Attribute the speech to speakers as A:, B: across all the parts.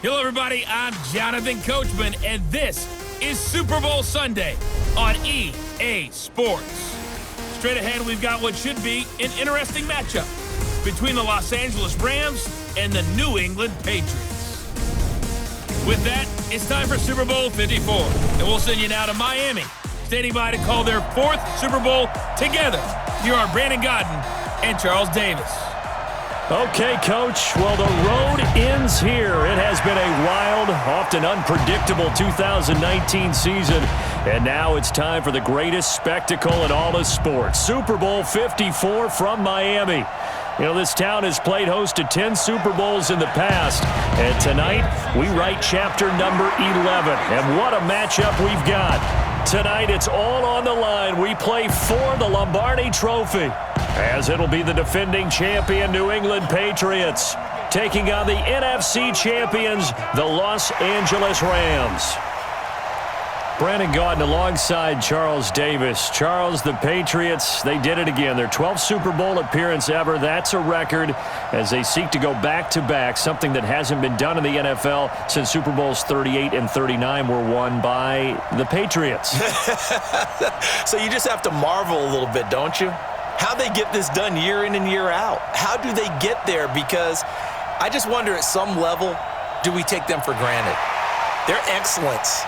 A: Hello, everybody. I'm Jonathan Coachman, and this is Super Bowl Sunday on EA Sports. Straight ahead, we've got what should be an interesting matchup between the Los Angeles Rams and the New England Patriots. With that, it's time for Super Bowl 54, and we'll send you now to Miami, standing by to call their fourth Super Bowl together. Here are Brandon Godden and Charles Davis.
B: Okay, Coach. Well, the road ends here. It has been a wild, often unpredictable 2019 season, and now it's time for the greatest spectacle in all of sports. Super Bowl 54 from Miami. You know, this town has played host to 10 Super Bowls in the past, and tonight we write chapter number 11. And what a matchup we've got. Tonight it's all on the line. We play for the Lombardi Trophy, as it'll be the defending champion New England Patriots taking on the NFC champions, the Los Angeles Rams. Brandon Gaudin alongside Charles Davis. Charles, the Patriots, they did it again. Their 12th Super Bowl appearance ever. That's a record as they seek to go back-to-back, something that hasn't been done in the NFL since Super Bowls 38 and 39 were won by the Patriots.
C: So you just have to marvel a little bit, don't you? How they get this done year in and year out. How do they get there? Because I just wonder, at some level, do we take them for granted? Their excellence,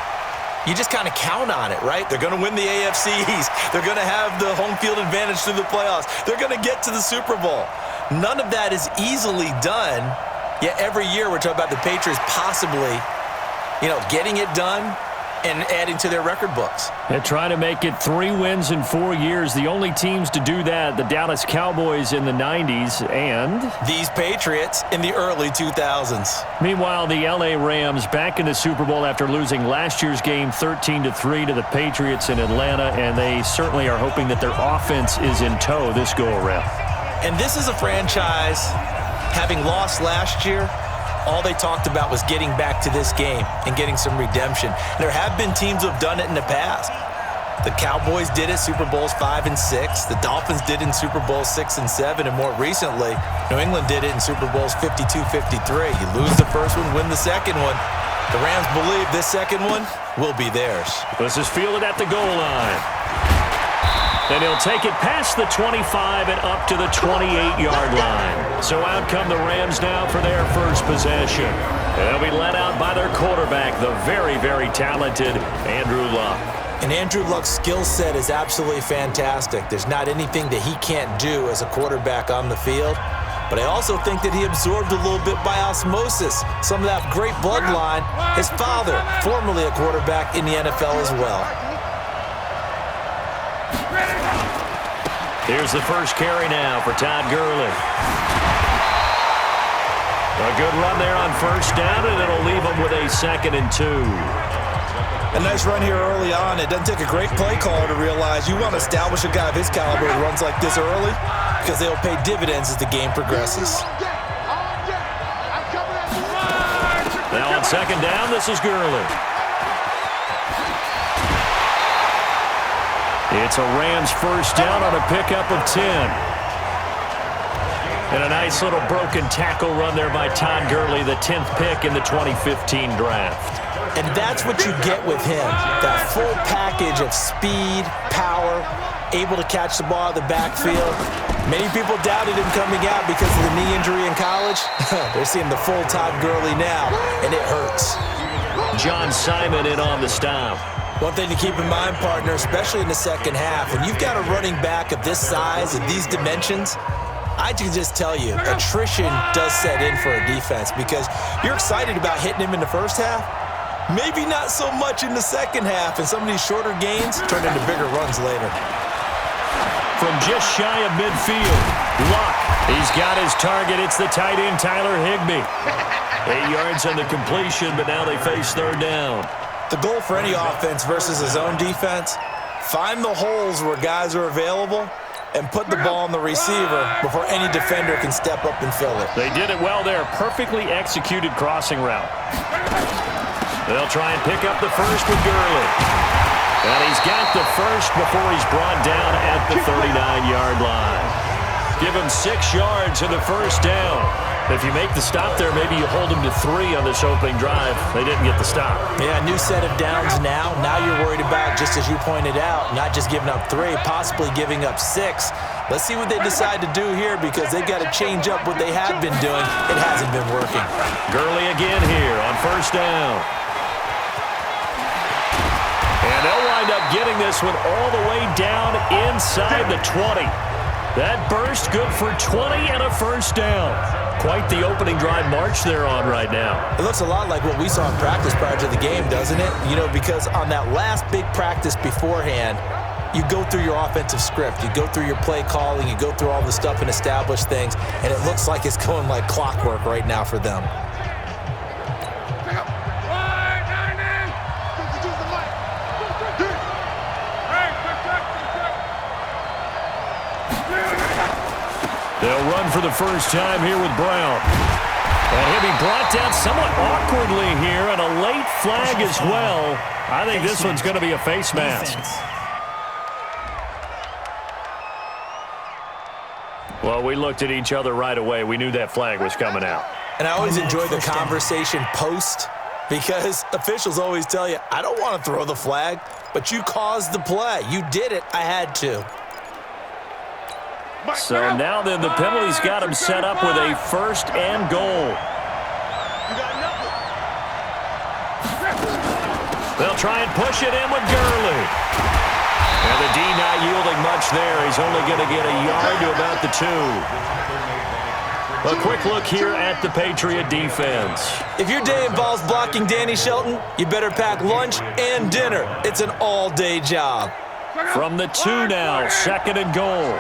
C: you just kind of count on it, right? They're going to win the AFC East. They're going to have the home field advantage through the playoffs. They're going to get to the Super Bowl. None of that is easily done, yet every year we're talking about the Patriots possibly, getting it done and adding to their record books.
B: They're trying to make it 3 wins in 4 years. The only teams to do that, the Dallas Cowboys in the 90s and
C: these Patriots in the early 2000s.
B: Meanwhile, the LA Rams back in the Super Bowl after losing last year's game 13-3 to the Patriots in Atlanta, and they certainly are hoping that their offense is in tow this go-around.
C: And this is a franchise, having lost last year, all they talked about was getting back to this game and getting some redemption. There have been teams who have done it in the past. The Cowboys did it Super Bowls 5 and 6. The Dolphins did it in Super Bowls 6 and 7. And more recently, New England did it in Super Bowls 52, 53. You lose the first one, win the second one. The Rams believe this second one will be theirs.
B: This is fielded at the goal line. Then he'll take it past the 25 and up to the 28-yard line. So out come the Rams now for their first possession. They'll be led out by their quarterback, the very, very talented Andrew Luck.
C: And Andrew Luck's skill set is absolutely fantastic. There's not anything that he can't do as a quarterback on the field. But I also think that he absorbed a little bit by osmosis some of that great bloodline. His father, formerly a quarterback in the NFL as well.
B: Here's the first carry now for Todd Gurley. A good run there on first down, and it'll leave him with a 2nd and 2.
C: A nice run here early on. It doesn't take a great play caller to realize you want to establish a guy of his caliber who runs like this early, because they'll pay dividends as the game progresses.
B: Now on 2nd down, this is Gurley. It's a Rams first down on a pickup of 10. And a nice little broken tackle run there by Todd Gurley, the 10th pick in the 2015 draft.
C: And that's what you get with him, that full package of speed, power, able to catch the ball out of the backfield. Many people doubted him coming out because of the knee injury in college. They're seeing the full Todd Gurley now, and it hurts.
B: John Simon in on the stop.
C: One thing to keep in mind, partner, especially in the second half, when you've got a running back of this size and these dimensions, I can just tell you, attrition does set in for a defense because you're excited about hitting him in the first half. Maybe not so much in the second half, and some of these shorter gains turn into bigger runs later.
B: From just shy of midfield, Luck, he's got his target. It's the tight end, Tyler Higbee. 8 yards on the completion, but now they face 3rd down.
C: The goal for any offense versus his own defense, find the holes where guys are available and put the ball on the receiver before any defender can step up and fill it.
B: They did it well there. Perfectly executed crossing route. They'll try and pick up the first with Gurley. And he's got the first before he's brought down at the 39-yard line. Give him 6 yards in the first down. If you make the stop there, maybe you hold them to 3 on this opening drive. They didn't get the stop.
C: Yeah, new set of downs now. Now you're worried about, just as you pointed out, not just giving up 3, possibly giving up 6. Let's see what they decide to do here because they've got to change up what they have been doing. It hasn't been working.
B: Gurley again here on first down. And they'll wind up getting this one all the way down inside the 20. That burst good for 20 and a first down. Quite the opening drive march they're on right now.
C: It looks a lot like what we saw in practice prior to the game, doesn't it? You know, because on that last big practice beforehand, you go through your offensive script. You go through your play calling. You go through all the stuff and establish things. And it looks like it's going like clockwork right now for them.
B: They'll run for the first time here with Brown. And he'll be brought down somewhat awkwardly here, and a late flag as well. I think this one's going to be a face mask. Well, we looked at each other right away. We knew that flag was coming out.
C: And I always enjoy the conversation post because officials always tell you, I don't want to throw the flag, but you caused the play. You did it. I had to.
B: So now then, the penalty's got him set up with a first and goal. They'll try and push it in with Gurley. And the D not yielding much there. He's only going to get a yard to about the 2. A quick look here at the Patriot defense.
C: If your day involves blocking Danny Shelton, you better pack lunch and dinner. It's an all-day job.
B: From the 2 now, second and goal.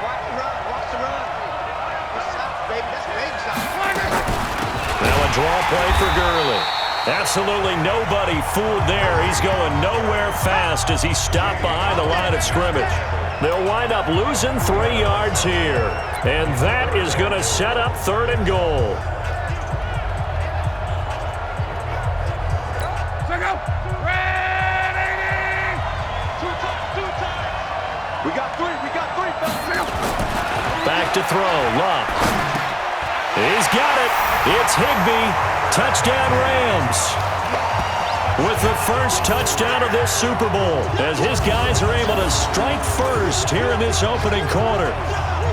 B: Now a draw play for Gurley. Absolutely nobody fooled there. He's going nowhere fast as he stopped behind the line of scrimmage. They'll wind up losing 3 yards here. And that is going to set up third and goal. Back to throw. Love. He's got it. It's Higbee. Touchdown Rams. With the first touchdown of this Super Bowl as his guys are able to strike first here in this opening quarter.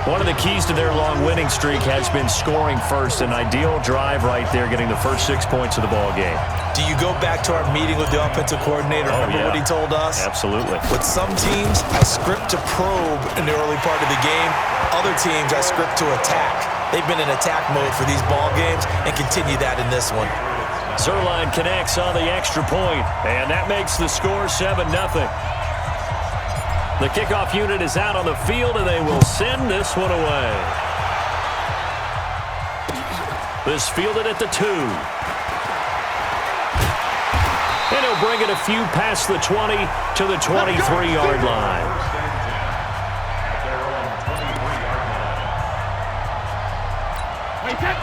B: One of the keys to their long winning streak has been scoring first. An ideal drive right there, getting the first 6 points of the ball game.
C: Do you go back to our meeting with the offensive coordinator? Remember what he told us?
B: Absolutely.
C: With some teams, I script to probe in the early part of the game. Other teams, I script to attack. They've been in attack mode for these ball games and continue that in this one.
B: Zerline connects on the extra point, and that makes the score 7-0. The kickoff unit is out on the field, and they will send this one away. This fielded at the 2. And he'll bring it a few past the 20 to the 23-yard line.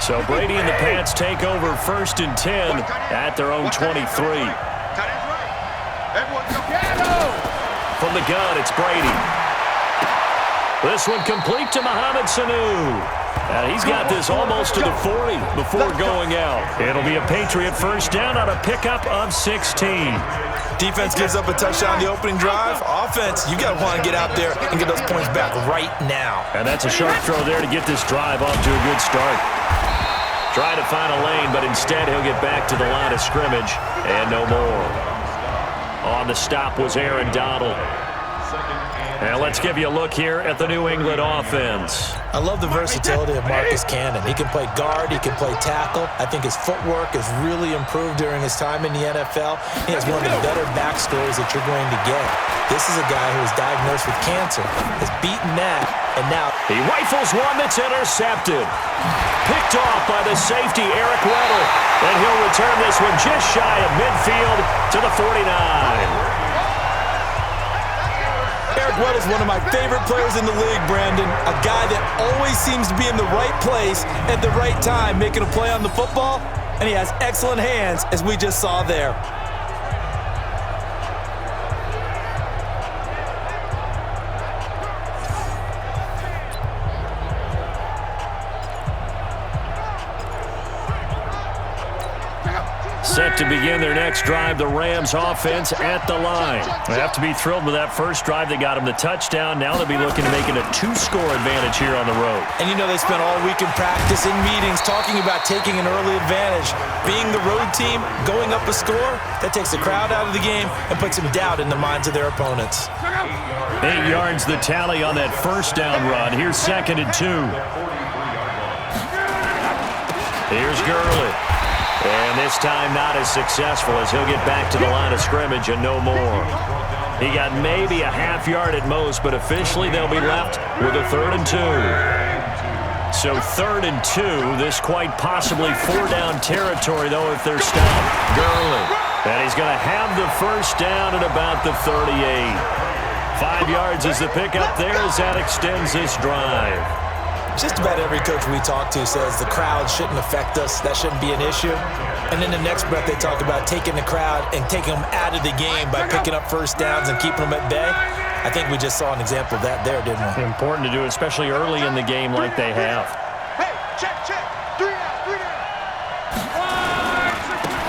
B: So Brady and the Pats take over first and 10 at their own 23. From the gun, it's Brady. This one complete to Mohamed Sanu. And he's got this almost to the 40 before going out. It'll be a Patriot first down on a pickup of 16.
C: Defense gives up a touchdown on the opening drive. Offense, you got to want to get out there and get those points back right now.
B: And that's a sharp throw there to get this drive off to a good start. Trying to find a lane, but instead he'll get back to the line of scrimmage and no more. On the stop was Aaron Donald. And let's give you a look here at the New England offense.
C: I love the versatility of Marcus Cannon. He can play guard, he can play tackle. I think his footwork has really improved during his time in the NFL. He has one of the better backstories that you're going to get. This is a guy who was diagnosed with cancer, has beaten that, and now
B: he rifles one that's intercepted. Picked off by the safety, Eric Weddle. And he'll return this one just shy of midfield to the 49.
C: Eric Weddle is one of my favorite players in the league, Brandon. A guy that always seems to be in the right place at the right time, making a play on the football, and he has excellent hands, as we just saw there.
B: set to begin their next drive. The Rams offense at the line. They have to be thrilled with that first drive. They got them the touchdown. Now they'll be looking to make it a 2-score advantage here on the road.
C: And you know they spent all week in practice, in meetings, talking about taking an early advantage. Being the road team, going up a score, that takes the crowd out of the game and puts some doubt in the minds of their opponents.
B: 8 yards the tally on that first down run. Here's 2nd and 2. Here's Gurley. And this time not as successful as he'll get back to the line of scrimmage and no more. He got maybe a half yard at most, but officially they'll be left with a 3rd and 2. So 3rd and 2, this quite possibly 4-down territory, though, if they're stopped. Gurley. And he's going to have the first down at about the 38. 5 yards is the pickup there as that extends this drive.
C: Just about every coach we talk to says the crowd shouldn't affect us. That shouldn't be an issue. And in the next breath, they talk about taking the crowd and taking them out of the game by picking up first downs and keeping them at bay. I think we just saw an example of that there, didn't we?
B: Important to do, especially early in the game like they have.
D: Hey, check. 3 down.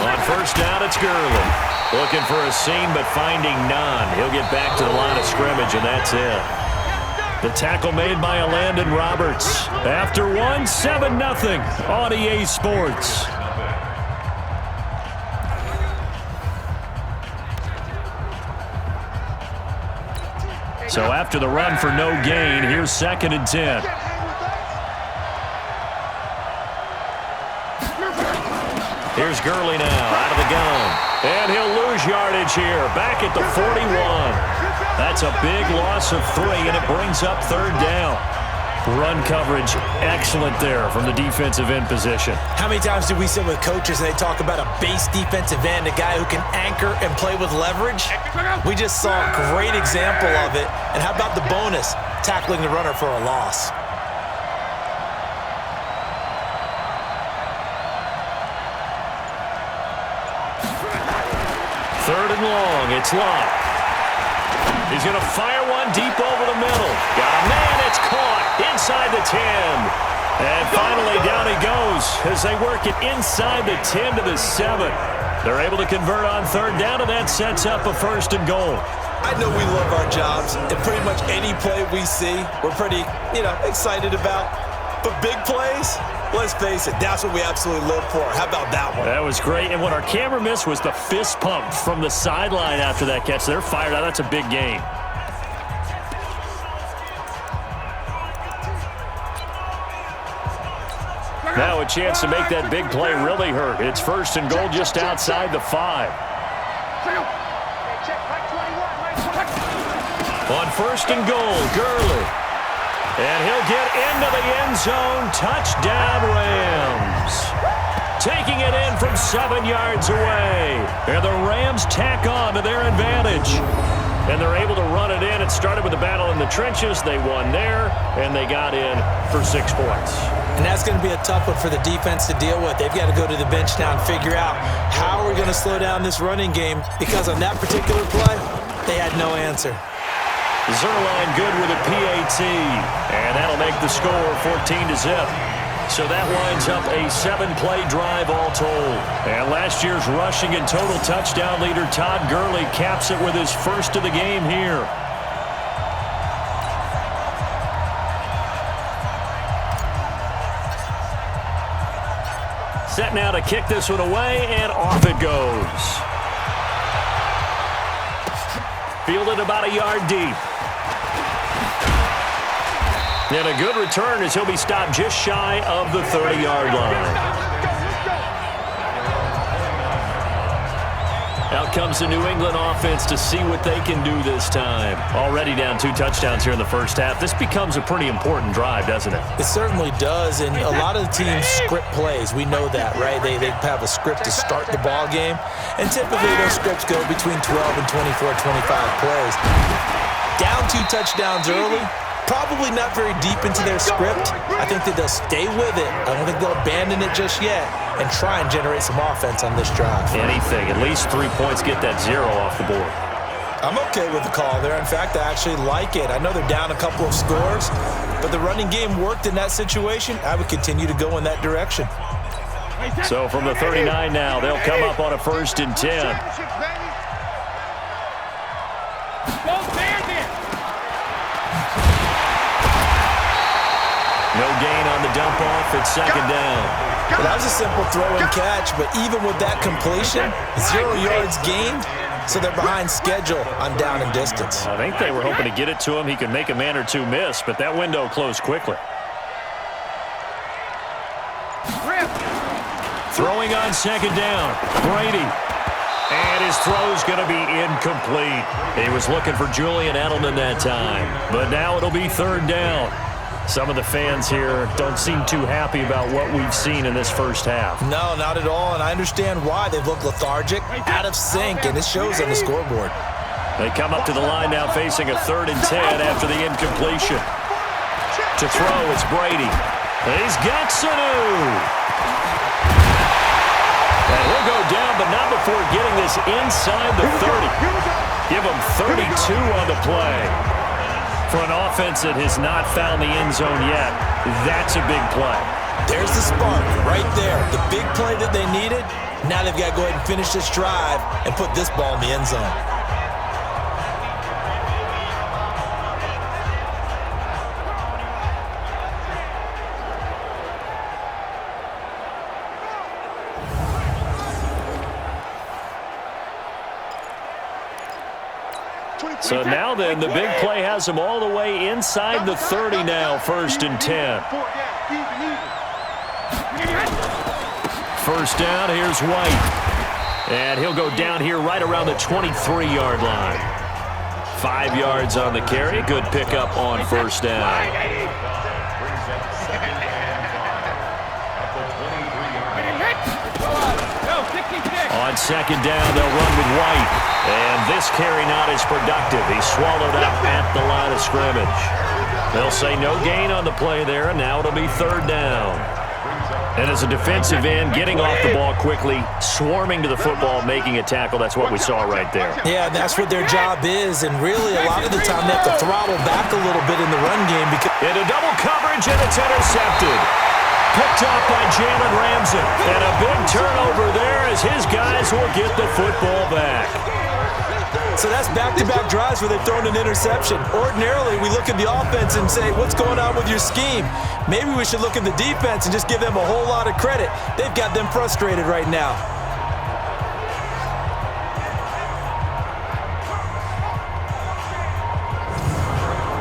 B: On first down, it's Gurley. Looking for a seam, but finding none. He'll get back to the line of scrimmage, and that's it. The tackle made by Landon Roberts. After 1, 7-0 on EA Sports. So after the run for no gain, here's 2nd and 10. Here's Gurley now out of the gun. And he'll lose yardage here. Back at the 41. That's a big loss of 3, and it brings up 3rd down. Run coverage excellent there from the defensive end position.
C: How many times do we sit with coaches and they talk about a base defensive end, a guy who can anchor and play with leverage? We just saw a great example of it. And how about the bonus, tackling the runner for a loss?
B: Third and long, it's locked. He's going to fire one deep over the middle. Got a man, it's caught inside the 10. And finally down he goes as they work it inside the 10 to the 7. They're able to convert on 3rd down, and that sets up a 1st and goal.
C: I know we love our jobs, and pretty much any play we see, we're pretty, excited about. But big plays, let's face it, that's what we absolutely live for. How about that one?
B: That was great, and what our camera missed was the fist pump from the sideline after that catch. They're fired out. That's a big game. Now a chance to make that big play really hurt. It's 1st and goal just outside the 5. On 1st and goal, Gurley. And he'll get into the end zone. Touchdown, Rams. Taking it in from 7 yards away. And the Rams tack on to their advantage. And they're able to run it in. It started with a battle in the trenches. They won there, and they got in for 6 points.
C: And that's going to be a tough one for the defense to deal with. They've got to go to the bench now and figure out how we're going to slow down this running game, because on that particular play, they had no answer.
B: Zerline good with a PAT, and that'll make the score 14-0. So that winds up a 7-play drive all told. And last year's rushing and total touchdown leader Todd Gurley caps it with his 1st of the game here. Set now to kick this one away, and off it goes. Fielded about a yard deep. And a good return as he'll be stopped just shy of the 30-yard line. Out comes the New England offense to see what they can do this time. Already down 2 touchdowns here in the first half. This becomes a pretty important drive, doesn't it?
C: It certainly does, and a lot of the teams script plays. We know that, right? They have a script to start the ball game, and typically those scripts go between 12 and 24, 25 plays. Down 2 touchdowns early, probably not very deep into their script. I think that they'll stay with it. I don't think they'll abandon it just yet and try and generate some offense on this drive.
B: Anything. At least 3 points, get that 0 off the board.
C: I'm okay with the call there. In fact, I actually like it. I know they're down a couple of scores, but the running game worked in that situation. I would continue to go in that direction.
B: So from the 39 now, they'll come up on a 1st and 10. No gain on the dump off. It's 2nd down.
C: Well, that was a simple throw and catch, but even with that completion, 0 yards gained, so they're behind schedule on down and distance.
B: I think they were hoping to get it to him. He could make a man or two miss, but that window closed quickly. Throwing on 2nd down, Brady. And his throw's going to be incomplete. He was looking for Julian Edelman that time, but now it'll be 3rd down. Some of the fans here don't seem too happy about what we've seen in this first half.
C: No, not at all, and I understand why. They've looked lethargic, out of sync, and it shows on the scoreboard.
B: They come up to the line now facing a 3rd and 10 after the incompletion. To throw, it's Brady. He's got Sanu. And he'll go down, but not before getting this inside the 30. Give him 32 on the play. For an offense that has not found the end zone yet, that's a big play.
C: There's the spark right there. The big play that they needed. Now they've got to go ahead and finish this drive and put this ball in the end zone.
B: So now then, the big play has them all the way inside the 30 now, 1st and 10. 1st down, here's White. And he'll go down here right around the 23-yard line. 5 yards on the carry. Good pickup on 1st down. On 2nd down, they'll run with White. And this carry not as productive. He's swallowed up at the line of scrimmage. They'll say no gain on the play there, and now it'll be 3rd down. And as a defensive end, getting off the ball quickly, swarming to the football, making a tackle, that's what we saw right there.
C: Yeah, that's what their job is, and really a lot of the time they have to throttle back a little bit in the run game.
B: Into double coverage, and it's intercepted. Picked off by Jalen Ramsey. And a big turnover there as his guys will get the football back.
C: So that's back-to-back drives where they've thrown an interception. Ordinarily, we look at the offense and say, what's going on with your scheme? Maybe we should look at the defense and just give them a whole lot of credit. They've got them frustrated right now.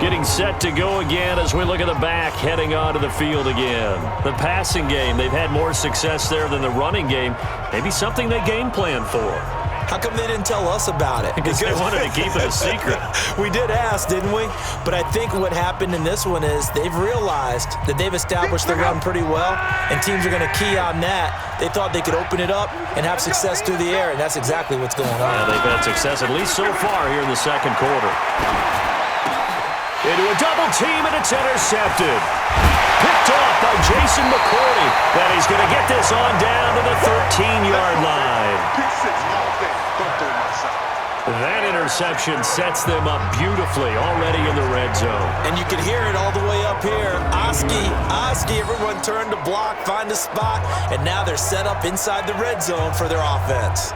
B: Getting set to go again as we look at the back heading onto the field again. The passing game, they've had more success there than the running game. Maybe something they game plan for.
C: How come they didn't tell us about it?
B: Because they wanted to keep it a secret.
C: We did ask, didn't we? But I think what happened in this one is they've realized that they've established the run pretty well, and teams are going to key on that. They thought they could open it up and have success through the air, and that's exactly what's going on.
B: Yeah, they've had success, at least so far here in the 2nd quarter. Into a double team, and it's intercepted. Picked off by Jason McCourty. And he's going to get this on down to the 13-yard line. That interception sets them up beautifully already in the red zone.
C: And you can hear it all the way up here. Oski, everyone turned to block, find a spot, and now they're set up inside the red zone for their offense.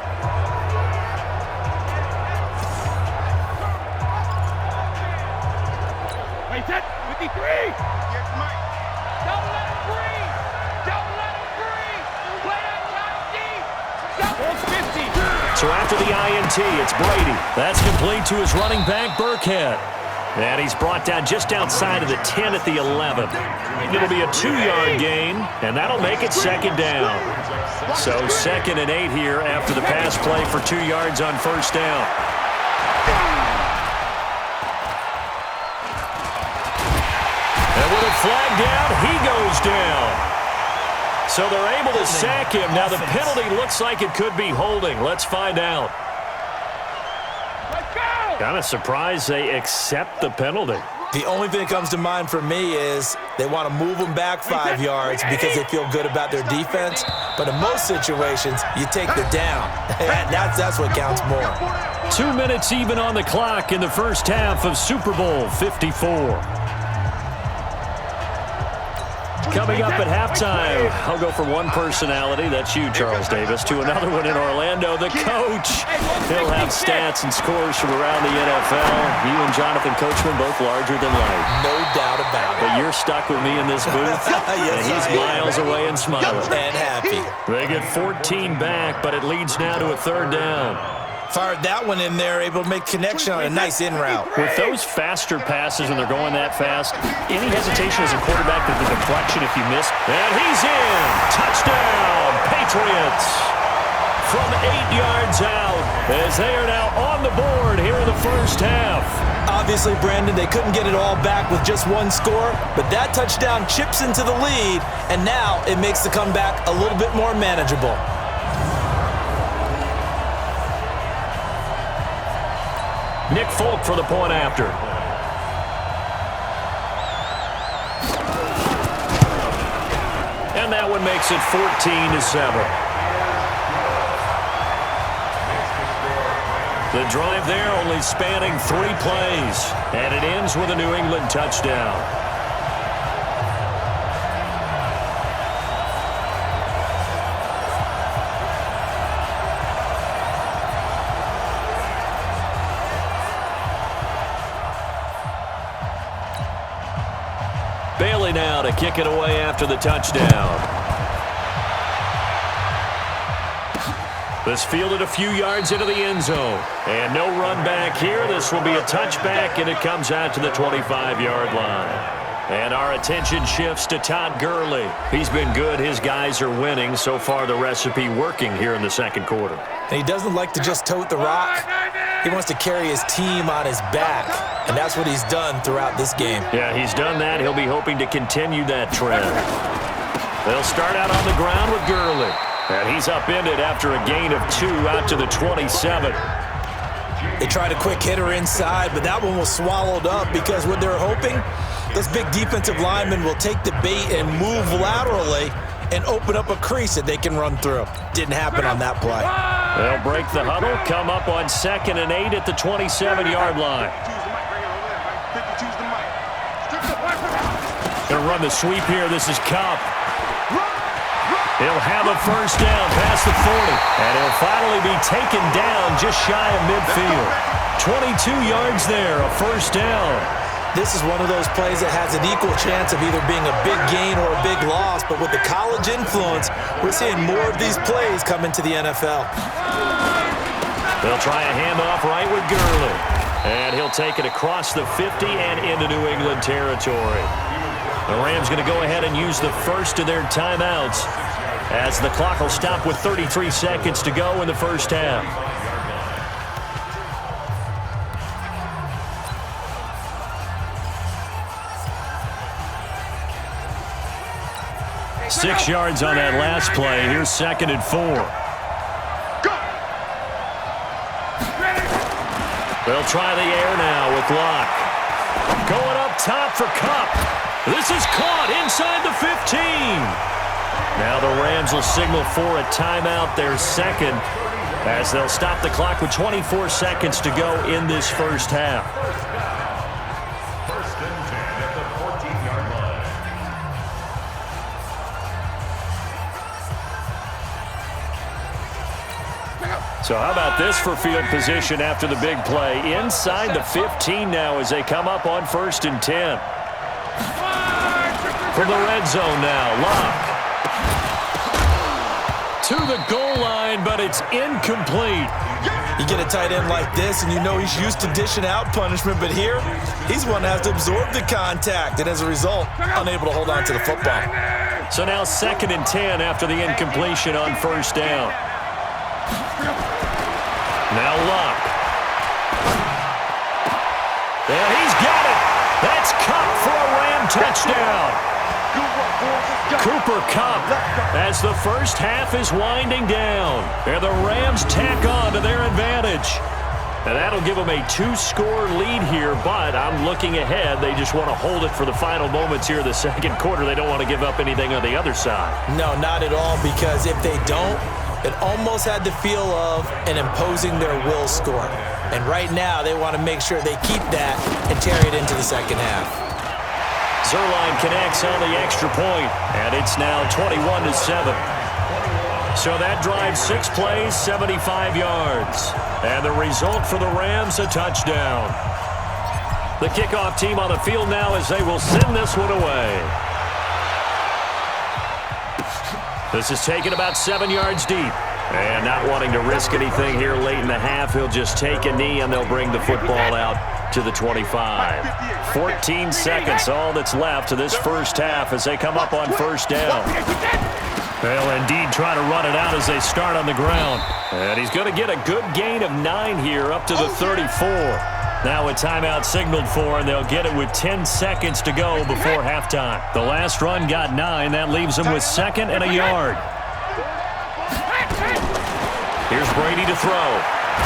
D: Wait, set, 53! Yes, Mike. Don't let him breathe! Don't let him breathe! Play that shot deep! 50!
B: So after the INT, it's Brady. That's complete to his running back, Burkhead. And he's brought down just outside of the 10 at the 11. It'll be a 2-yard gain, and that'll make it 2nd down. So 2nd and 8 here after the pass play for 2 yards on 1st down. And with a flag down, he goes down. So they're able to sack him. Now the penalty looks like it could be holding. Let's find out. Kind of surprised they accept the penalty.
C: The only thing that comes to mind for me is they want to move them back 5 yards because they feel good about their defense. But in most situations, you take the down. That's what counts more.
B: 2 minutes even on the clock in the first half of Super Bowl 54. Coming up at halftime, I'll go from one personality, that's you, Charles Davis, to another one in Orlando, the coach. He'll have stats and scores from around the NFL. You and Jonathan Coachman both larger than life.
C: No doubt about it.
B: But you're stuck with me in this booth,
C: Yes,
B: and he's miles away and smiling.
C: And happy.
B: They get 14 back, but it leads now to a third down.
C: Fired that one in there, able to make connection on a nice in route.
B: With those faster passes when they're going that fast, any hesitation as a quarterback that the deflection if you miss. And he's in! Touchdown, Patriots! From 8 yards out, as they are now on the board here in the first half.
C: Obviously, Brandon, they couldn't get it all back with just one score, but that touchdown chips into the lead, and now it makes the comeback a little bit more manageable.
B: Nick Folk for the point after. And that one makes it 14-7. The drive there only spanning 3 plays, and it ends with a New England touchdown. Bailey now to kick it away after the touchdown. This fielded a few yards into the end zone. And no run back here. This will be a touchback, and it comes out to the 25-yard line. And our attention shifts to Todd Gurley. He's been good. His guys are winning. So far, the recipe working here in the second quarter.
C: And he doesn't like to just tote the rock. He wants to carry his team on his back, and that's what he's done throughout this game.
B: Yeah, he's done that. He'll be hoping to continue that trend. They'll start out on the ground with Gurley. And he's upended after a gain of 2 out to the 27.
C: They tried a quick hitter inside, but that one was swallowed up because what they're hoping, this big defensive lineman will take the bait and move laterally and open up a crease that they can run through. Didn't happen on that play.
B: They'll break the huddle, come up on 2nd and 8 at the 27-yard line. Gonna run the sweep here. This is Cup. He'll have a first down past the 40, and he'll finally be taken down just shy of midfield. 22 yards there, a first down.
C: This is one of those plays that has an equal chance of either being a big gain or a big loss, but with the college influence, we're seeing more of these plays come into the NFL.
B: They'll try a handoff right with Gurley, and he'll take it across the 50 and into New England territory. The Rams going to go ahead and use the first of their timeouts as the clock will stop with 33 seconds to go in the first half. Six yards on that last play. Here's 2nd and 4. They'll try the air now with Locke. Going up top for Cup. This is caught inside the 15. Now the Rams will signal for a timeout, their second, as they'll stop the clock with 24 seconds to go in this first half.
E: First and 10 at the 14-yard line.
B: So how about this for field position after the big play? Inside the 15 now as they come up on 1st and 10. From the red zone now, Locke. To the goal line, but it's incomplete.
C: You get a tight end like this, and you know he's used to dishing out punishment, but here, he's one that has to absorb the contact, and as a result, unable to hold on to the football.
B: So now 2nd and 10 after the incompletion on first down. Now Locke. And he's got it. That's Cup for a Ram touchdown. Cooper Kupp as the first half is winding down. And the Rams tack on to their advantage. And that'll give them a 2-score lead here, but I'm looking ahead. They just want to hold it for the final moments here of the second quarter. They don't want to give up anything on the other side.
C: No, not at all, because if they don't, it almost had the feel of an imposing their will score. And right now, they want to make sure they keep that and carry it into the second half.
B: Zerline connects on the extra point, and it's now 21-7. So that drives 6 plays, 75 yards. And the result for the Rams, a touchdown. The kickoff team on the field now as they will send this one away. This is taken about 7 yards deep. And not wanting to risk anything here late in the half, he'll just take a knee and they'll bring the football out to the 25. 14 seconds, all that's left to this first half as they come up on first down. They'll indeed try to run it out as they start on the ground. And he's going to get a good gain of 9 here up to the 34. Now a timeout signaled for, and they'll get it with 10 seconds to go before halftime. The last run got 9. That leaves them with 2nd and a yard. Here's Brady to throw.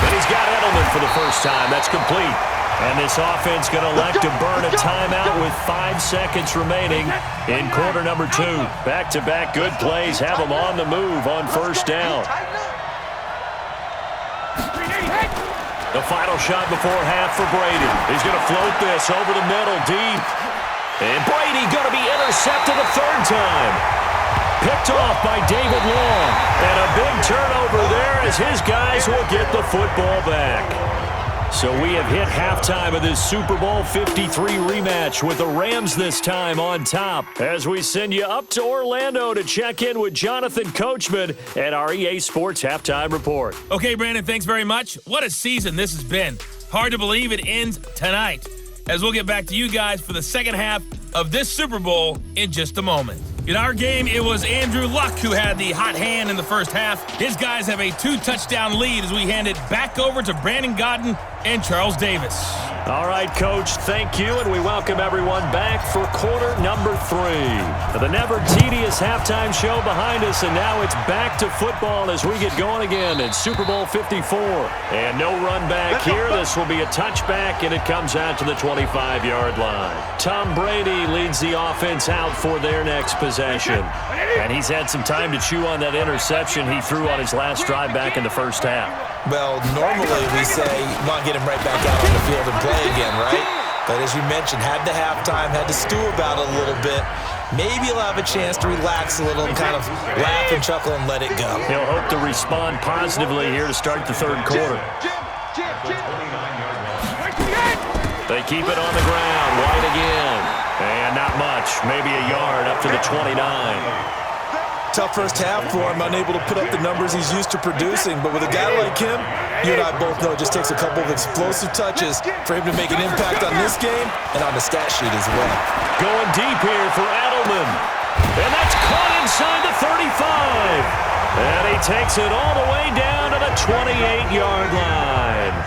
B: And he's got Edelman for the first time. That's complete. And this offense going to elect to burn a timeout with 5 seconds remaining in quarter number 2. Back-to-back good plays have them on the move on first down. The final shot before half for Brady. He's going to float this over the middle deep. And Brady going to be intercepted a 3rd time. Picked off by David Long. And a big turnover there as his guys will get the football back. So we have hit halftime of this Super Bowl 53 rematch with the Rams this time on top as we send you up to Orlando to check in with Jonathan Coachman and our EA Sports Halftime Report.
A: Okay, Brandon, thanks very much. What a season this has been. Hard to believe it ends tonight, as we'll get back to you guys for the second half of this Super Bowl in just a moment. In our game, it was Andrew Luck who had the hot hand in the first half. His guys have a 2-touchdown lead as we hand it back over to Brandon Godden and Charles Davis.
B: All right, Coach, thank you, and we welcome everyone back for quarter number 3. The never tedious halftime show behind us, and now it's back to football as we get going again in Super Bowl 54. And no run back here. This will be a touchback, and it comes out to the 25-yard line. Tom Brady leads the offense out for their next possession. And he's had some time to chew on that interception he threw on his last drive back in the first half.
C: Well, normally we say not get him right back out on the field and play again, right? But as you mentioned, had the halftime, had to stew about it a little bit. Maybe he'll have a chance to relax a little and kind of laugh and chuckle and let it go.
B: He'll hope to respond positively here to start the 3rd quarter. They keep it on the ground. White again. And not much. Maybe a yard up to the 29.
C: Tough first half for him, unable to put up the numbers he's used to producing. But with a guy like him, you and I both know it just takes a couple of explosive touches for him to make an impact on this game and on the stat sheet as well.
B: Going deep here for Edelman. And that's caught inside the 35. And he takes it all the way down to the 28-yard line.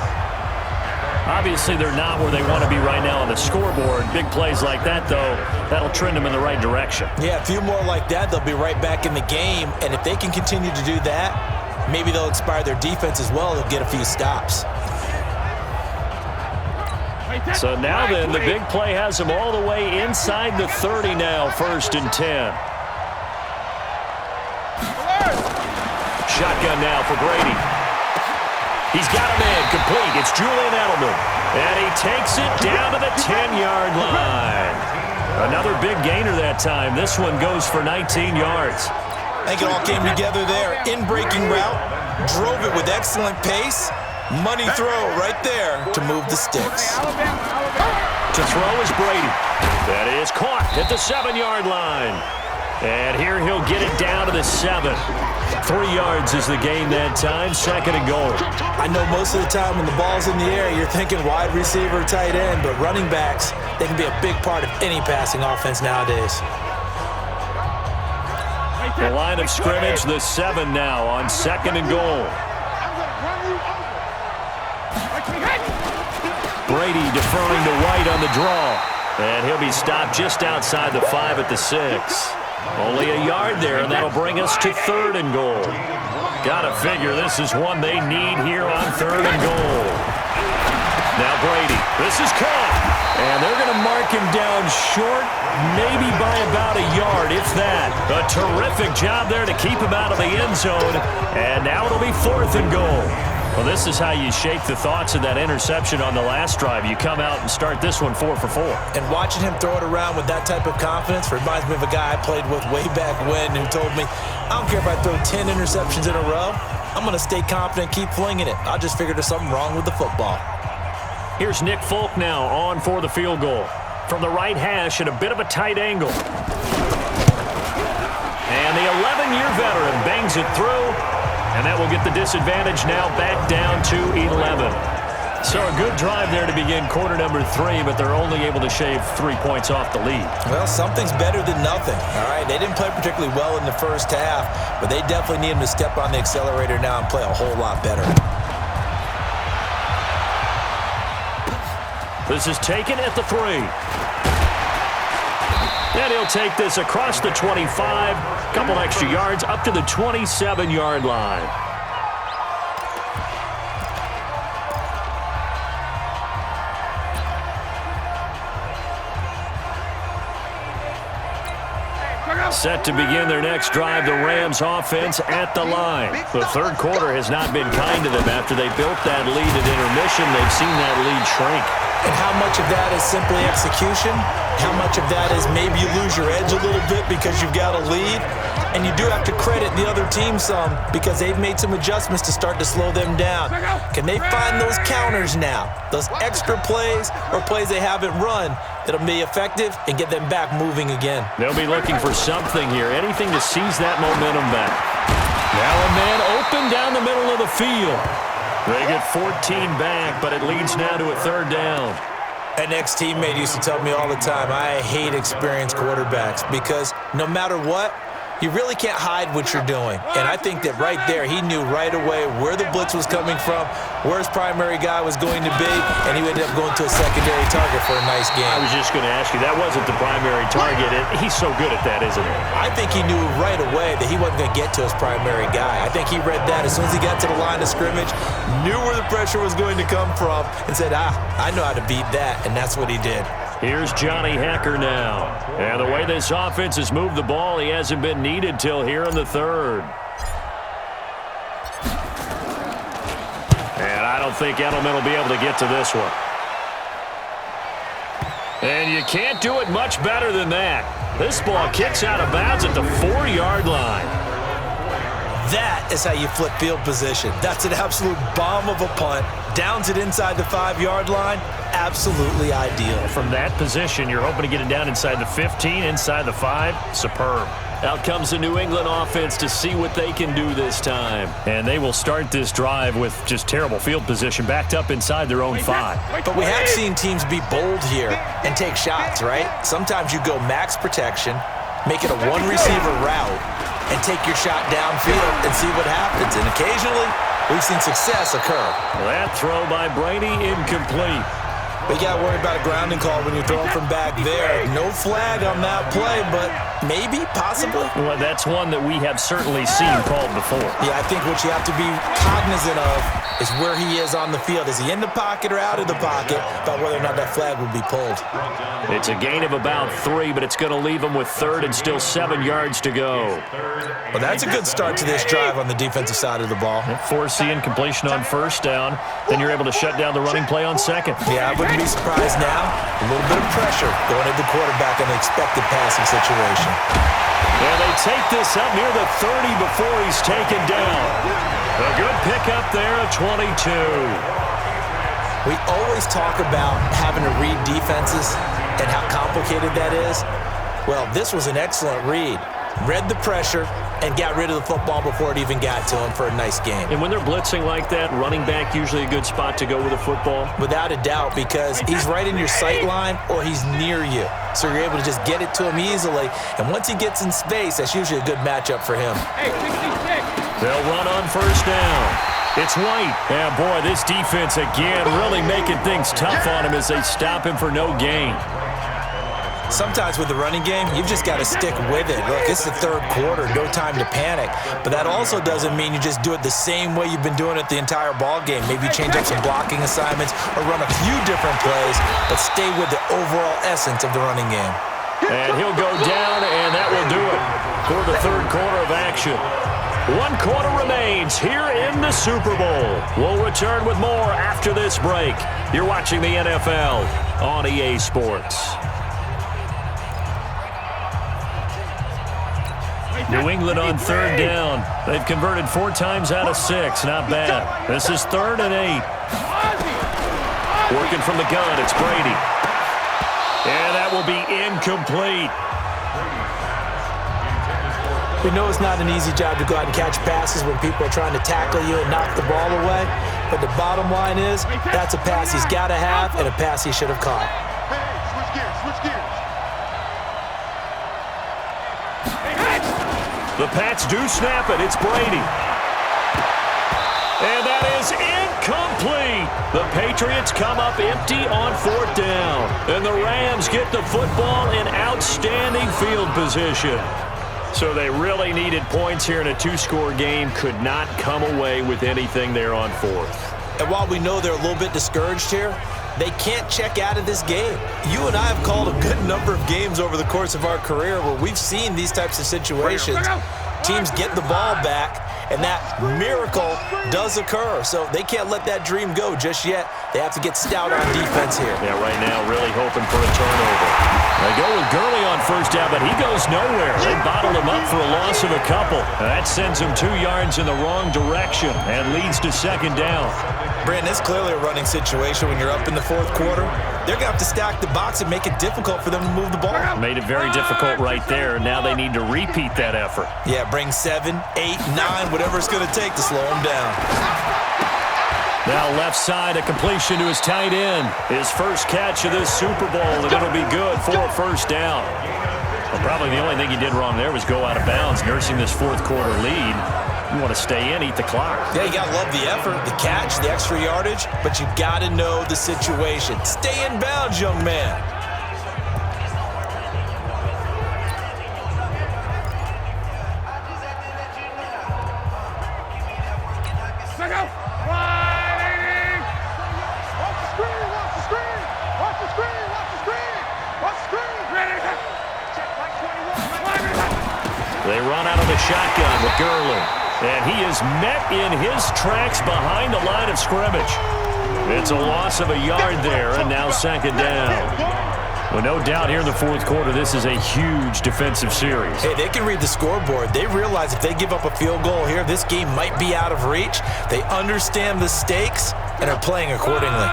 B: Obviously, they're not where they want to be right now on the scoreboard. Big plays like that, though, that'll trend them in the right direction.
C: Yeah, a few more like that, they'll be right back in the game. And if they can continue to do that, maybe they'll inspire their defense as well and get a few stops.
B: So now then, the big play has them all the way inside the 30 now, 1st and 10. Shotgun now for Brady. He's got a man complete. It's Julian Edelman. And he takes it down to the 10-yard line. Another big gainer that time. This one goes for 19 yards.
C: I think it all came together there. In-breaking route, drove it with excellent pace. Money throw right there to move the sticks.
B: To throw is Brady. That is caught at the 7-yard line. And here he'll get it down to the 7. 3 yards is the gain that time, 2nd and goal.
C: I know most of the time when the ball's in the air, you're thinking wide receiver, tight end, but running backs, they can be a big part of any passing offense nowadays.
B: The line of scrimmage, the 7 now on 2nd and goal. Brady deferring to White on the draw. And he'll be stopped just outside the 5 at the 6. Only a yard there, and that'll bring us to 3rd and goal. Gotta figure this is one they need here on 3rd and goal. Now Brady, this is caught. And they're going to mark him down short, maybe by about a yard, if that. A terrific job there to keep him out of the end zone. And now it'll be 4th and goal. Well, this is how you shake the thoughts of that interception on the last drive. You come out and start this one 4 for 4.
C: And watching him throw it around with that type of confidence reminds me of a guy I played with way back when who told me, I don't care if I throw 10 interceptions in a row. I'm going to stay confident, keep flinging it. I just figured there's something wrong with the football.
B: Here's Nick Folk now on for the field goal. From the right hash at a bit of a tight angle. And the 11-year veteran bangs it through. And that will get the disadvantage now back down to 11. So a good drive there to begin quarter number 3, but they're only able to shave 3 points off the lead.
C: Well, something's better than nothing, all right? They didn't play particularly well in the first half, but they definitely need them to step on the accelerator now and play a whole lot better.
B: This is taken at the 3. And he'll take this across the 25, couple extra yards up to the 27-yard line. Set to begin their next drive, the Rams offense at the line. The third quarter has not been kind to them after they built that lead at intermission. They've seen that lead shrink.
C: And how much of that is simply execution? How much of that is maybe you lose your edge a little bit because you've got a lead? And you do have to credit the other team some because they've made some adjustments to start to slow them down. Can they find those counters now? Those extra plays or plays they haven't run that'll be effective and get them back moving again?
B: They'll be looking for something here, anything to seize that momentum back. Now a man open down the middle of the field. They get 14 back, but it leads now to a third down.
C: An ex-teammate used to tell me all the time, I hate experienced quarterbacks because no matter what, you really can't hide what you're doing. And I think that right there, he knew right away where the blitz was coming from, where his primary guy was going to be, and he ended up going to a secondary target for a nice game.
B: I was just going to ask you, that wasn't the primary target. He's so good at that, isn't he?
C: I think he knew right away that he wasn't going to get to his primary guy. I think he read that as soon as he got to the line of scrimmage, knew where the pressure was going to come from, and said, I know how to beat that, and that's what he did.
B: Here's Johnny Hacker now. And the way this offense has moved the ball, he hasn't been needed till here in the third. And I don't think Edelman will be able to get to this one. And you can't do it much better than that. This ball kicks out of bounds at the 4-yard line.
C: That is how you flip field position. That's an absolute bomb of a punt. Downs it inside the 5-yard line. Absolutely ideal.
B: From that position, you're hoping to get it down inside the 15, inside the 5. Superb. Out comes the New England offense to see what they can do this time. And they will start this drive with just terrible field position, backed up inside their own 5.
C: But we have seen teams be bold here and take shots, right? Sometimes you go max protection, make it a one-receiver route, and take your shot downfield and see what happens. And occasionally, we've seen success occur.
B: That throw by Brady incomplete.
C: We got to worry about a grounding call when you're throwing from back there. No flag on that play, but maybe, possibly.
B: Well, that's one that we have certainly seen called before.
C: Yeah, I think what you have to be cognizant of is where he is on the field. Is he in the pocket or out of the pocket? About whether or not that flag would be pulled.
B: It's a gain of about 3, but it's going to leave him with third and still 7 yards to go.
C: Well, that's a good start to this drive on the defensive side of the ball.
B: Force the incompletion on first down. Then you're able to shut down the running play on second.
C: Yeah, I wouldn't be surprised now. A little bit of pressure going at the quarterback in an expected passing situation.
B: And they take this up near the 30 before he's taken down. A good pickup there at 22.
C: We always talk about having to read defenses and how complicated that is. Well, this was an excellent read. Read the pressure and got rid of the football before it even got to him for a nice game.
B: And when they're blitzing like that, running back usually a good spot to go with a football?
C: Without a doubt, because he's right in your sight line or he's near you. So you're able to just get it to him easily. And once he gets in space, that's usually a good matchup for him.
D: Hey, 66.
B: They'll run on first down. It's White. And boy, this defense again really making things tough on him as they stop him for no gain.
C: Sometimes with the running game, you've just got to stick with it. Look, it's the third quarter, no time to panic. But that also doesn't mean you just do it the same way you've been doing it the entire ball game. Maybe change up some blocking assignments or run a few different plays, but stay with the overall essence of the running game.
B: And he'll go down, and that will do it for the third quarter of action. 1 quarter remains here in the Super Bowl. We'll return with more after this break. You're watching the NFL on EA Sports. New England on 3rd down. They've converted 4 times out of 6. Not bad. This is 3rd and 8. Working from the gun, it's Brady. And that will be incomplete.
C: We know it's not an easy job to go out and catch passes when people are trying to tackle you and knock the ball away. But the bottom line is, that's a pass he's got to have and a pass he should have caught.
D: Hey, switch gears, switch gears.
B: The Pats do snap it. It's Brady. And that is incomplete. The Patriots come up empty on 4th down. And the Rams get the football in outstanding field position. So they really needed points here in a 2-score game. Could not come away with anything there on 4th.
C: And while we know they're a little bit discouraged here, they can't check out of this game. You and I have called a good number of games over the course of our career where we've seen these types of situations. Teams get the ball back, and that miracle does occur. So they can't let that dream go just yet. They have to get stout on defense here.
B: Yeah, right now really hoping for a turnover. They go with Gurley on 1st down, but he goes nowhere. They bottled him up for a loss of a couple. That sends him 2 yards in the wrong direction and leads to 2nd down.
C: Brandon, it's clearly a running situation when you're up in the 4th quarter. They're going to have to stack the box and make it difficult for them to move the ball.
B: Made it very difficult right there. Now they need to repeat that effort.
C: Yeah, bring 7, 8, 9, whatever it's going to take to slow them down.
B: Now left side, a completion to his tight end. His first catch of this Super Bowl, and it'll be good for a 1st down. Well, probably the only thing he did wrong there was go out of bounds, nursing this 4th quarter lead. You want to stay in, eat the clock.
C: Yeah, you got to love the effort, the catch, the extra yardage, but you got to know the situation. Stay in bounds, young man.
D: Let's go. Wide 80. Watch the screen, watch the screen. Watch the screen, watch the screen. Watch the screen. Ready. Check like 21.
B: They run out of the shotgun with Gurley. And he is met in his tracks behind the line of scrimmage. It's a loss of a yard there, and now 2nd down. Well, no doubt here in the 4th quarter, this is a huge defensive series.
C: Hey, they can read the scoreboard. They realize if they give up a field goal here, this game might be out of reach. They understand the stakes and are playing accordingly.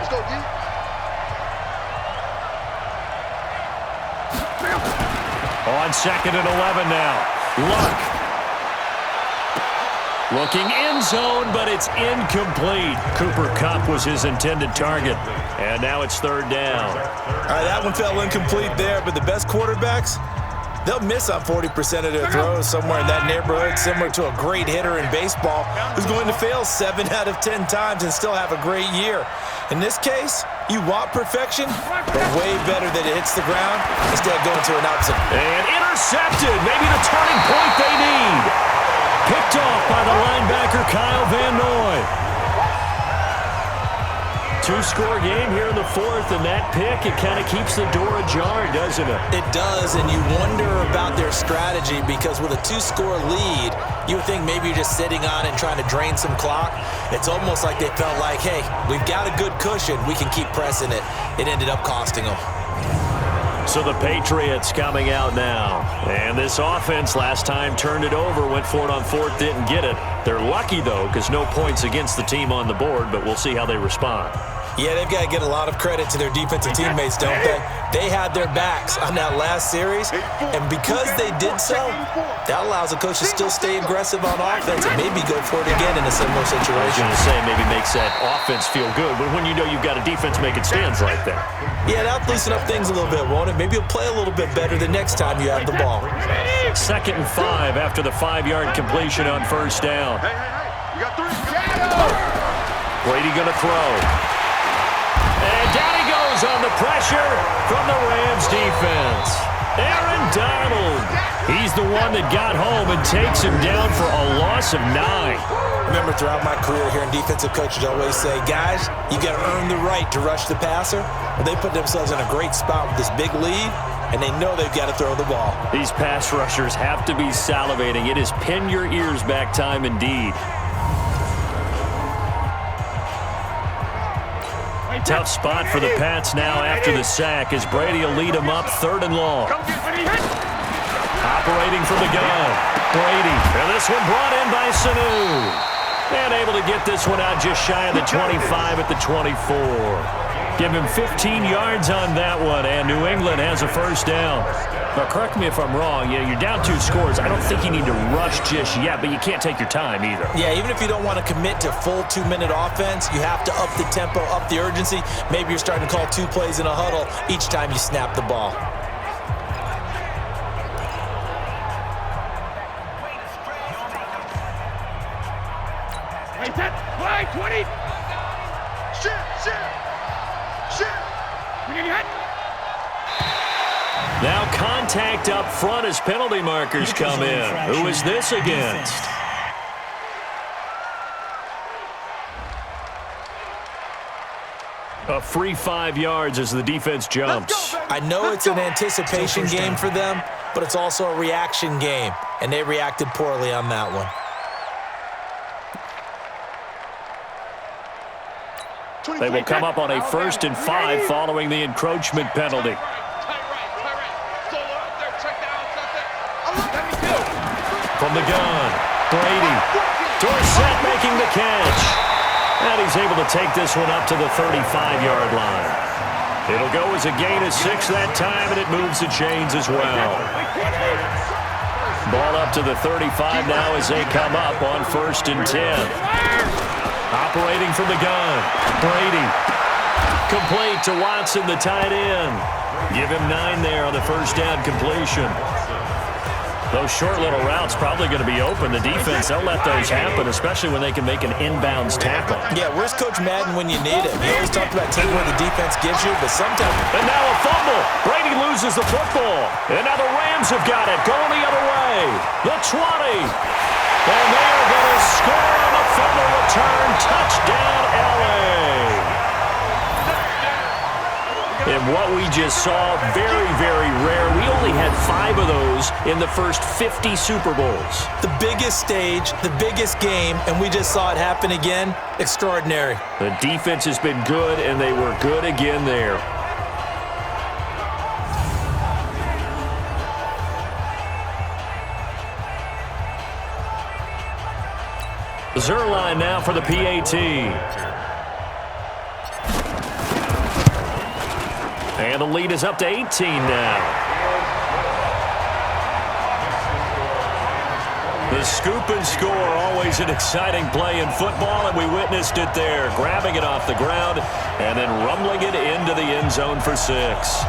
D: Let's go, D.
B: On 2nd and 11 now. Luck. Looking end zone, but it's incomplete. Cooper Kupp was his intended target. And now it's 3rd down.
C: All right, that one fell incomplete there, but the best quarterbacks, they'll miss on 40% of their throws somewhere in that neighborhood, similar to a great hitter in baseball who's going to fail 7 out of 10 times and still have a great year. In this case, you want perfection, but way better that it hits the ground instead of going to an opposite.
B: And intercepted, maybe the turning point they need. Picked off by the linebacker, Kyle Van Noy. 2-score game here in the 4th, and that pick, it kind of keeps the door ajar, doesn't it?
C: It does, and you wonder about their strategy because with a 2-score lead, you would think maybe you're just sitting on it and trying to drain some clock. It's almost like they felt like, hey, we've got a good cushion. We can keep pressing it. It ended up costing them.
B: So the Patriots coming out now. And this offense last time turned it over, went for it on 4th, didn't get it. They're lucky, though, because no points against the team on the board, but we'll see how they respond.
C: Yeah, they've got to get a lot of credit to their defensive teammates, don't they? They had their backs on that last series, and because they did so, that allows a coach to still stay aggressive on offense and maybe go for it again in a similar
B: I was
C: situation.
B: going to say maybe makes that offense feel good, but when you know you've got a defense making stands like that.
C: Yeah, that'll loosen up things a little bit, won't it? Maybe you'll play a little bit better the next time you have the ball.
B: 2nd and 5 after the 5-yard completion on 1st down.
D: You got 3.
B: Brady going to throw. And down he goes on the pressure from the Rams defense. Aaron Donald. He's the one that got home and takes him down for a loss of 9.
C: Remember, throughout my career here in defensive coaches always say, guys, you got to earn the right to rush the passer. Well, they put themselves in a great spot with this big lead. and they know they've got to throw the ball.
B: These pass rushers have to be salivating. It is pin your ears back time indeed. Tough spot for the Pats now after the sack as Brady will lead them up 3rd and long. Operating from the gun. Brady. And this one brought in by Sanu. And able to get this one out just shy of the 25 at the 24. Give him 15 yards on that one, and New England has a first down. Now, correct me if I'm wrong. You're down 2 scores. I don't think you need to rush just yet, but you can't take your time either.
C: Yeah, even if you don't want to commit to full 2-minute offense, you have to up the tempo, up the urgency. Maybe you're starting to call 2 plays in a huddle each time you snap the ball.
D: Play 20.
B: Now contact up front as penalty markers come in. Who is this against? A free 5 yards as the defense jumps.
C: I know it's an anticipation game for them, but it's also a reaction game, and they reacted poorly on that one.
B: They will come up on a 1st and 5 following the encroachment penalty. From the gun, Brady. Dorsett making the catch. And he's able to take this one up to the 35-yard line. It'll go as a gain of 6 that time, and it moves the chains as well. Ball up to the 35 now as they come up on 1st and 10. Operating from the gun, Brady. Complete to Watson, the tight end. Give him 9 there on the first down completion. Those short little routes probably going to be open. The defense, they'll let those happen, especially when they can make an inbounds tackle.
C: Yeah, where's Coach Madden when you need him? He always talked about taking what the defense gives you, but sometimes...
B: And now a fumble. Brady loses the football. And now the Rams have got it, going the other way. The 20. And they are going to score on a fumble return. Touchdown, L.A. And what we just saw, very, very rare. We only had 5 of those in the first 50 Super Bowls.
C: The biggest stage, the biggest game, and we just saw it happen again. Extraordinary.
B: The defense has been good, and they were good again there. Zerline now for the PAT. And the lead is up to 18 now. The scoop and score, always an exciting play in football, and we witnessed it there, grabbing it off the ground and then rumbling it into the end zone for 6.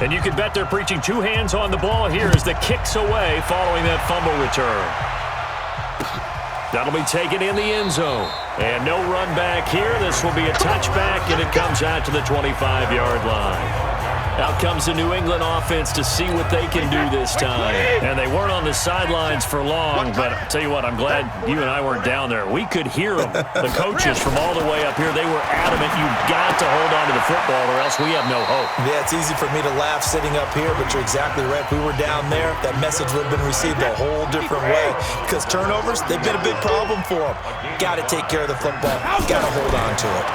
B: And you can bet they're preaching 2 hands on the ball here as the kick's away following that fumble return. That'll be taken in the end zone. And no run back here. This will be a touchback, and it comes out to the 25-yard line. Out comes the New England offense to see what they can do this time. And they weren't on the sidelines for long, but I'll tell you what, I'm glad you and I weren't down there. We could hear them. The coaches from all the way up here, they were adamant, you've got to hold on to the football or else we have no hope.
C: Yeah, it's easy for me to laugh sitting up here, but you're exactly right. If we were down there, that message would have been received a whole different way. Because turnovers, they've been a big problem for them. Got to take care of the football. Got to hold on to it.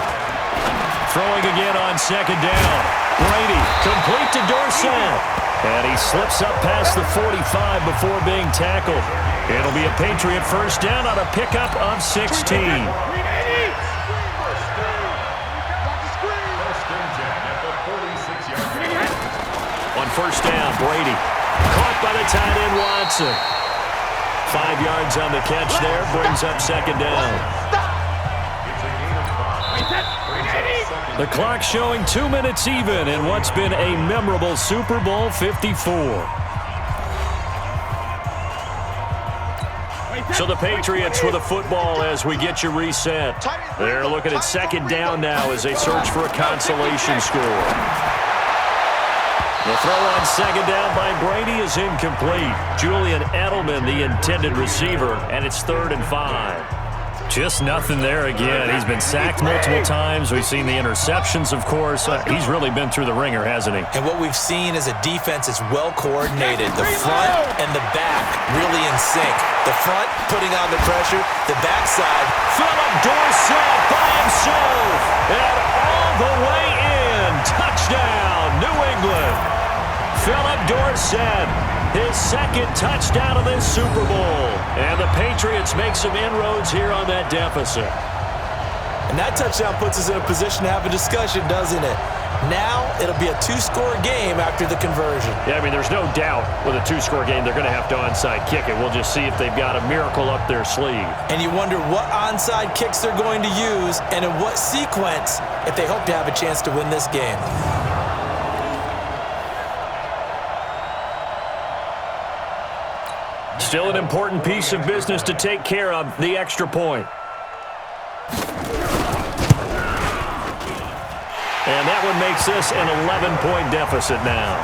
B: Throwing again on 2nd down. Brady, complete to Dorsett. And he slips up past the 45 before being tackled. It'll be a Patriot first down on a pickup of 16. On first down, Brady. Caught by the tight end, Watson. 5 yards on the catch there, brings up 2nd down. The clock showing 2 minutes even in what's been a memorable Super Bowl 54. So the Patriots with a football as we get you reset. They're looking at 2nd down now as they search for a consolation score. The throw on second down by Brady is incomplete. Julian Edelman, the intended receiver, and it's 3rd and 5. Just nothing there again. He's been sacked multiple times. We've seen the interceptions, of course. He's really been through the ringer, hasn't he?
C: And what we've seen is a defense that's well coordinated. The front and the back really in sync. The front putting on the pressure. The backside.
B: Philip Dorsett by himself. And all the way in. Touchdown, New England. Philip Dorsett, his 2nd touchdown of this Super Bowl. And the Patriots make some inroads here on that deficit.
C: And that touchdown puts us in a position to have a discussion, doesn't it? Now it'll be a 2-score game after the conversion.
B: Yeah, I mean, there's no doubt with a 2-score game they're going to have to onside kick it. We'll just see if they've got a miracle up their sleeve.
C: And you wonder what onside kicks they're going to use and in what sequence if they hope to have a chance to win this game.
B: Still an important piece of business to take care of, the extra point. And that one makes this an 11-point deficit now.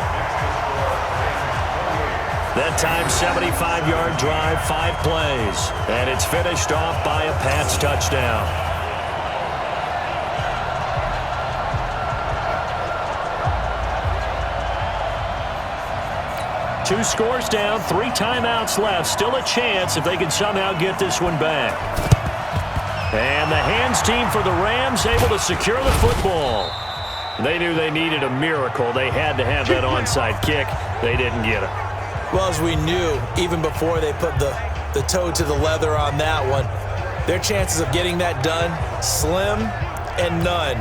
B: That time, 75-yard drive, 5 plays. And it's finished off by a Pats touchdown. Two scores down, 3 timeouts left. Still a chance if they can somehow get this one back. And the hands team for the Rams able to secure the football. They knew they needed a miracle. They had to have that onside kick. They didn't get it.
C: Well, as we knew, even before they put the toe to the leather on that one, their chances of getting that done, slim and none.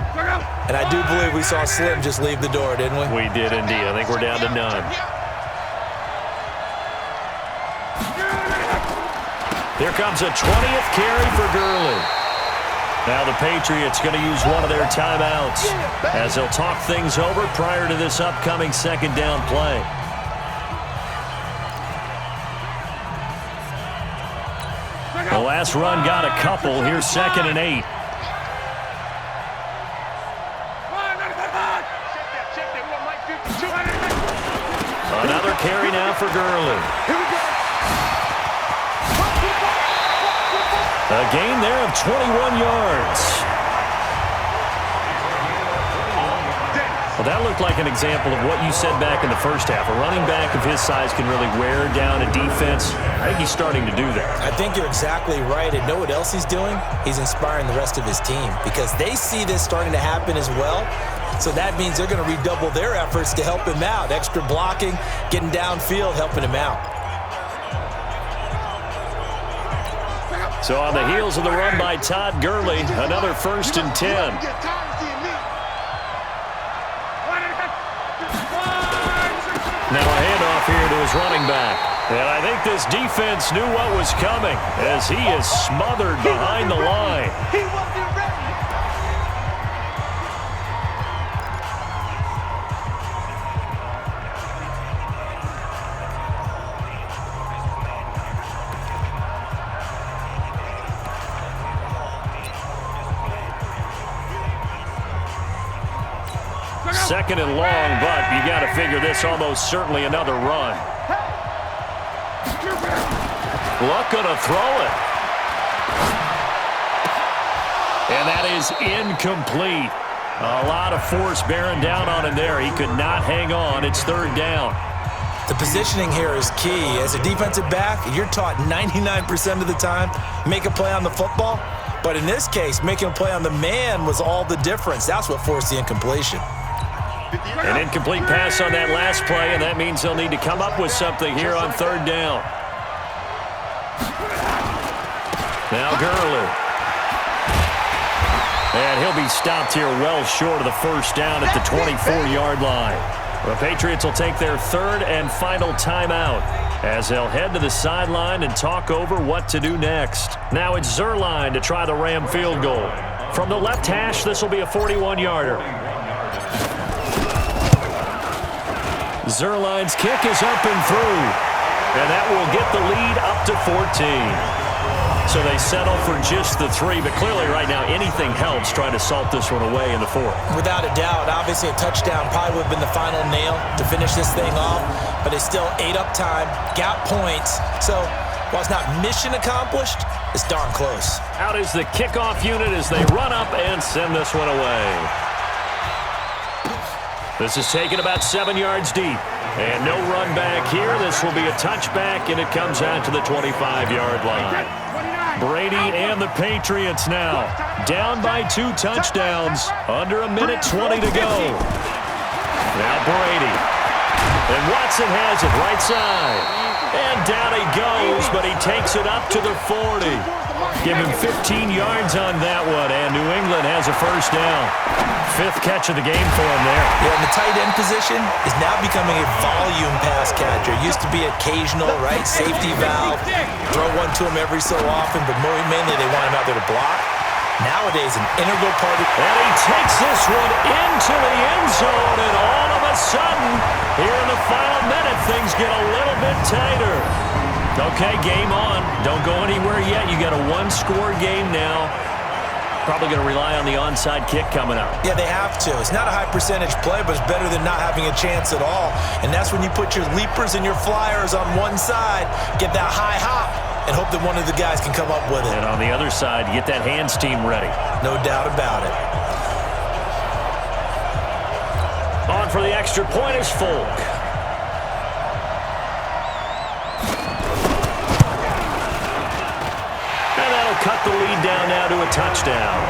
C: And I do believe we saw Slim just leave the door, didn't we?
B: We did indeed. I think we're down to none. Here comes a 20th carry for Gurley. Now the Patriots going to use one of their timeouts as they'll talk things over prior to this upcoming 2nd down play. The last run got a couple. Here's 2nd and 8. Another carry now for Gurley. A gain there of 21 yards. Well, that looked like an example of what you said back in the first half. A running back of his size can really wear down a defense. I think he's starting to do that.
C: I think you're exactly right. And know what else he's doing? He's inspiring the rest of his team because they see this starting to happen as well. So that means they're going to redouble their efforts to help him out. Extra blocking, getting downfield, helping him out.
B: So on the heels of the run by Todd Gurley, another 1st and 10. Now a handoff here to his running back. And I think this defense knew what was coming as he is smothered behind the line.
D: He wasn't ready.
B: Second and long, but you got to figure this almost certainly another run. Luck gonna throw it. And that is incomplete. A lot of force bearing down on him there. He could not hang on. It's 3rd down.
C: The positioning here is key. As a defensive back, you're taught 99% of the time, make a play on the football. But in this case, making a play on the man was all the difference. That's what forced the incompletion.
B: An incomplete pass on that last play, and that means they'll need to come up with something here on 3rd down. Now Gurley. And he'll be stopped here well short of the 1st down at the 24-yard line. The Patriots will take their 3rd and final timeout as they'll head to the sideline and talk over what to do next. Now it's Zuerlein to try the Ram field goal. From the left hash, this will be a 41-yarder. Zuerlein's kick is up and through. And that will get the lead up to 14. So they settle for just the 3, but clearly right now anything helps trying to salt this one away in the 4th.
C: Without a doubt, obviously a touchdown probably would have been the final nail to finish this thing off, but it's still ate up time, got points. So while it's not mission accomplished, it's darn close.
B: Out is the kickoff unit as they run up and send this one away. This is taken about 7 yards deep. And no run back here. This will be a touchback, and it comes out to the 25-yard line. Brady and the Patriots now down by 2 touchdowns. Under 1:20 to go. Now Brady. And Watson has it right side. And down he goes, but he takes it up to the 40. Give him 15 yards on that one, and New England has a first down. 5th catch of the game for him there.
C: Yeah, and the tight end position is now becoming a volume pass catcher. Used to be occasional, right? Safety valve. Throw one to him every so often, but mainly they want him out there to block. Nowadays, an integral part of...
B: And he takes this one into the end zone, and all of a sudden, here in the final minute, things get a little bit tighter. Okay, game on. Don't go anywhere yet. You got a 1-score game now. Probably going to rely on the onside kick coming up.
C: Yeah, they have to. It's not a high-percentage play, but it's better than not having a chance at all. And that's when you put your leapers and your flyers on one side, get that high hop, and hope that one of the guys can come up with it.
B: And on the other side, get that hands team ready.
C: No doubt about it.
B: On for the extra point is Folk. Cut the lead down now to a touchdown.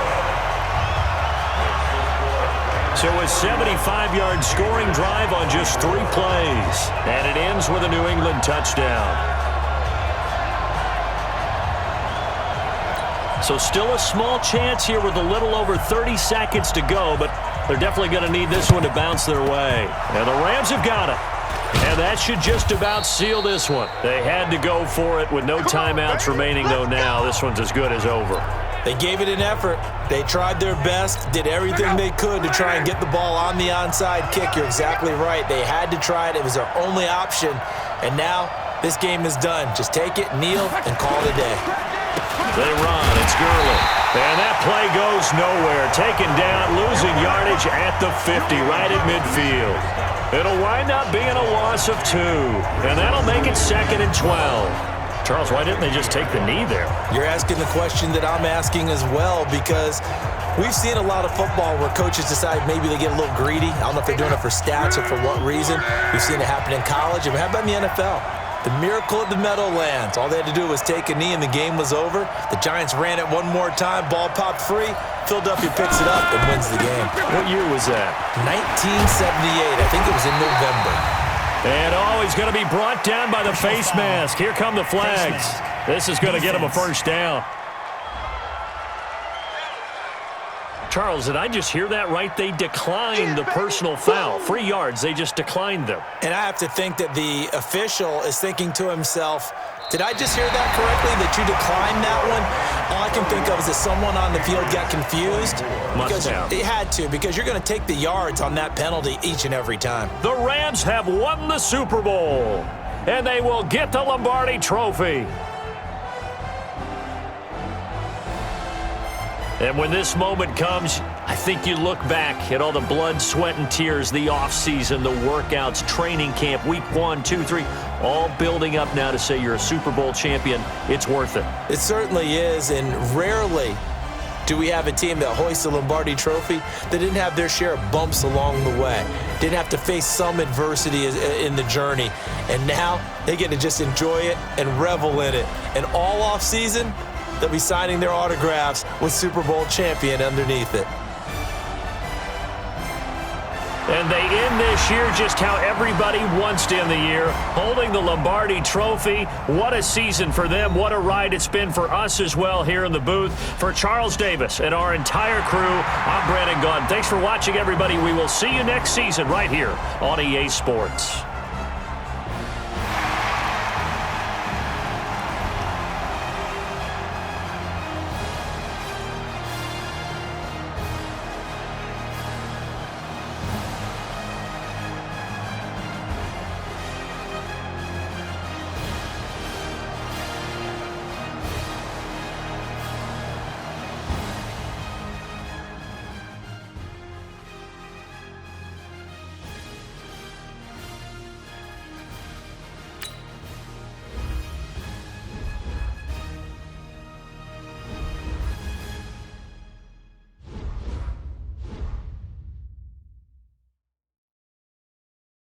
B: So a 75-yard scoring drive on just 3 plays. And it ends with a New England touchdown. So still a small chance here with a little over 30 seconds to go, but they're definitely going to need this one to bounce their way. And the Rams have got it. And that should just about seal this one. They had to go for it with no timeouts remaining, though now. This one's as good as over.
C: They gave it an effort. They tried their best, did everything they could to try and get the ball on the onside kick. You're exactly right. They had to try it. It was their only option. And now this game is done. Just take it, kneel, and call it a day.
B: They run. It's Gurley. And that play goes nowhere. Taken down, losing yardage at the 50, right at midfield. It'll wind up being a loss of 2, and that'll make it 2nd and 12. Charles, why didn't they just take the knee there?
C: You're asking the question that I'm asking as well, because we've seen a lot of football where coaches decide maybe they get a little greedy. I don't know if they're doing it for stats or for what reason. We've seen it happen in college. And how about in the NFL? The miracle of the Meadowlands. All they had to do was take a knee and the game was over. The Giants ran it one more time. Ball popped free. Philadelphia picks it up and wins the game.
B: What year was that?
C: 1978. I think it was in November.
B: And he's going to be brought down by the face mask. Here come the flags. This is going to get him a first down. Charles, did I just hear that right? They declined the personal foul. 3 yards, they just declined them.
C: And I have to think that the official is thinking to himself, did I just hear that correctly, that you declined that one? All I can think of is that someone on the field got confused.
B: Must have.
C: It had to, because you're going to take the yards on that penalty each and every time.
B: The Rams have won the Super Bowl, and they will get the Lombardi Trophy. And when this moment comes, I think you look back at all the blood, sweat, and tears, the offseason, the workouts, training camp, week 1, 2, 3, all building up now to say you're a Super Bowl champion. It's worth it.
C: It certainly is, and rarely do we have a team that hoists the Lombardi Trophy that didn't have their share of bumps along the way, didn't have to face some adversity in the journey, and now they get to just enjoy it and revel in it. And all offseason, they'll be signing their autographs with Super Bowl champion underneath it.
B: And they end this year just how everybody wants to end the year, holding the Lombardi Trophy. What a season for them. What a ride it's been for us as well here in the booth. For Charles Davis and our entire crew, I'm Brandon Gaudin. Thanks for watching, everybody. We will see you next season right here on EA Sports.